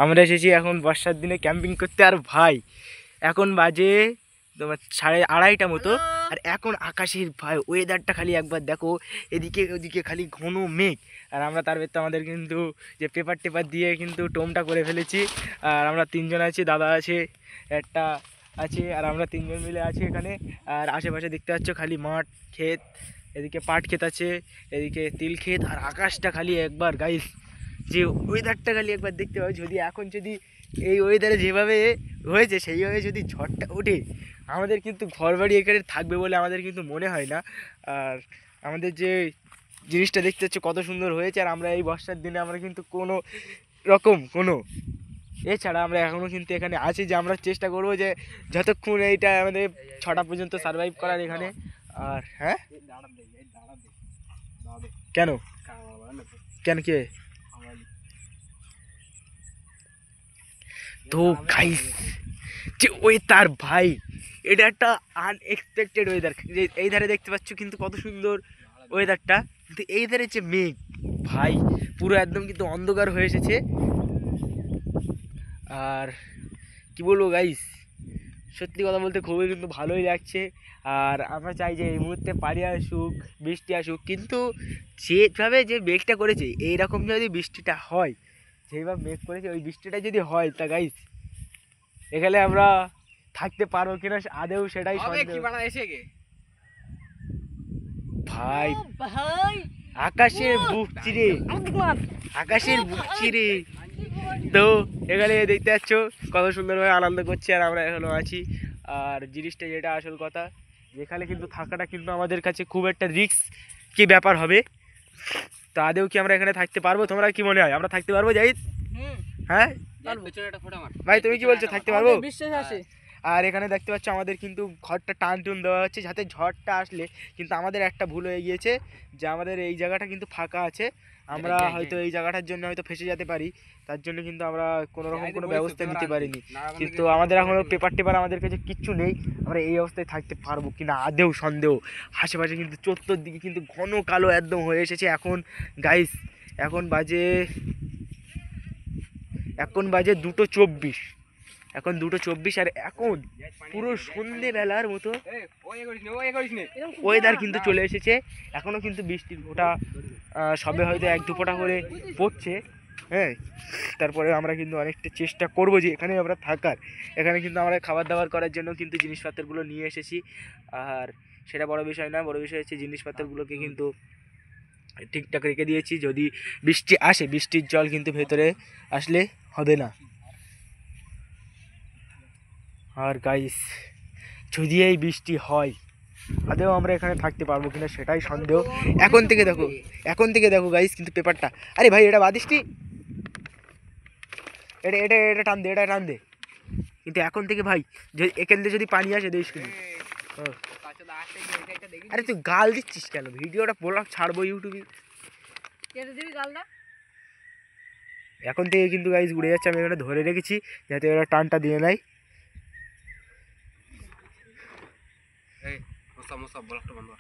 আমরা এসেছি এখন বর্ষার দিনে ক্যাম্পিং করতে। আর ভাই এখন বাজে তোমার 2:30 মতো। আর এখন আকাশের ভাই ওয়েদারটা খালি একবার দেখো, এদিকে ওদিকে খালি ঘন মেঘ। আর আমরা তার ভেতরে আমাদের কিন্তু যে পেপার টেপার দিয়ে কিন্তু টোমটা করে ফেলেছি। আর আমরা 3জন আছি, দাদা আছে, একটা আছে, আর আমরা 3জন মিলে আছি এখানে। আর আশেপাশে দেখতে পাচ্ছ খালি মাঠ, ক্ষেত, এদিকে পাট ক্ষেত আছে, এদিকে তিল ক্ষেত। আর আকাশটা খালি একবার গাইস, যে ওয়েদারটা খালি একবার দেখতে পাবে। যদি এখন যদি এই ওয়েদারে যেভাবে হয়েছে সেইভাবে যদি ঝড়টা ওঠে, আমাদের কিন্তু ঘর বাড়ি এখানে থাকবে বলে আমাদের কিন্তু মনে হয় না। আর আমাদের যে জিনিসটা দেখতে হচ্ছে কত সুন্দর হয়েছে। আর আমরা এই বর্ষার দিনে আমরা কিন্তু কোনো রকম কোনো এছাড়া আমরা এখনও কিন্তু এখানে আছি, যে আমরা চেষ্টা করবো যে যতক্ষণ এইটা আমাদের 6টা পর্যন্ত সারভাইভ করার এখানে। আর হ্যাঁ কেন কেন কে তো গাইস, যে ওয়েদার ভাই, এটা একটা আনএক্সপেক্টেড ওয়েদার। যে এই ধারে দেখতে পাচ্ছ কিন্তু কত সুন্দর ওয়েদারটা, কিন্তু এই ধারে যে মেঘ ভাই পুরো একদম কিন্তু অন্ধকার হয়ে এসেছে। আর কি বলবো গাইস, সত্যি কথা বলতে খুবই কিন্তু ভালোই লাগছে। আর আমরা চাই যে এই মুহূর্তে পানি আসুক, বৃষ্টি আসুক, কিন্তু যেভাবে যে মেঘটা করেছে এইরকম যদি বৃষ্টিটা হয়, যেইভাবে মেঘ করেছে ওই বৃষ্টিটা যদি হয়, তা গাইস এখানে আমরা থাকতে পারবো কিনা আদেও সেটাই সন্দেহ। ভাই আকাশের বুক চিরে, আকাশের বুক চিরে। তো এখানে দেখতে পাচ্ছ কত সুন্দরভাবে আনন্দ করছি, আর আমরা এখনো আছি। আর জিনিসটা যেটা আসল কথা, এখানে কিন্তু থাকাটা কিন্তু আমাদের কাছে খুব একটা রিস্ক কি ব্যাপার হবে। তো আদেও কি আমরা এখানে থাকতে পারবো? তোমরা কি মনে হয় আমরা থাকতে পারবো জাহিদ? হ্যাঁ ভাই তুমি কি বলছো, থাকতে পারবো? বিশ্বাস আছে। আর এখানে দেখতে পাচ্ছ আমাদের কিন্তু ঘরটা টান টুন দেওয়া হচ্ছে, যাতে ঝড়টা আসলে কিন্তু আমাদের একটা ভুল হয়ে গিয়েছে, যে আমাদের এই জায়গাটা কিন্তু ফাঁকা আছে। আমরা হয়তো এই জায়গাটার জন্য হয়তো ফেসে যেতে পারি, তার জন্য কিন্তু আমরা কোনো রকম কোনো ব্যবস্থা নিতে পারিনি। কিন্তু আমাদের এখনও পেপার টেপার আমাদের কাছে কিচ্ছু নেই। আমরা এই অবস্থায় থাকতে পারবো কিনা আদেও সন্দেহ। আশেপাশে কিন্তু চতুর্দিকে কিন্তু ঘন কালো একদম হয়ে এসেছে। এখন গাইস এখন বাজে 2:24, এখন 2:24। আর এখন পুরো সন্ধেবেলার মতো ওয়েদার কিন্তু চলে এসেছে। এখনও কিন্তু বৃষ্টির ফোঁটা সবে হয়তো 1-2 ফোঁটা করে পড়ছে। হ্যাঁ, তারপরে আমরা কিন্তু অনেকটা চেষ্টা করব যে এখানে আমরা থাকার। এখানে কিন্তু আমরা খাবার দাবার করার জন্য কিন্তু জিনিসপত্রগুলো নিয়ে এসেছি। আর সেটা বড় বিষয় না, বড় বিষয় হচ্ছে জিনিসপত্রগুলোকে কিন্তু ঠিকঠাক রেখে দিয়েছি। যদি বৃষ্টি আসে, বৃষ্টির জল কিন্তু ভেতরে আসলে হবে না। আর গাইস যদি এই বৃষ্টি হয়, আদেও আমরা এখানে থাকতে পারবো কিনা সেটাই সন্দেহ। এখন থেকে দেখো গাইস কিন্তু পেপারটা, আরে ভাই এটা বাদিসটি, এটা এটা এটা টান দে, এটা টান দে। কিন্তু এখন থেকে ভাই যদি এখান থেকে যদি পানি আসে দেখিস কিন্তু, আরে তুই গাল দিচ্ছিস কেন? ভিডিওটা বললাম ছাড়বো ইউটিউবে। এখন থেকে কিন্তু গাইস উড়ে যাচ্ছে, আমি এখানে ধরে রেখেছি যাতে ওরা টানটা দিয়ে নেয়। এই মশা বল একটা বন্ধ।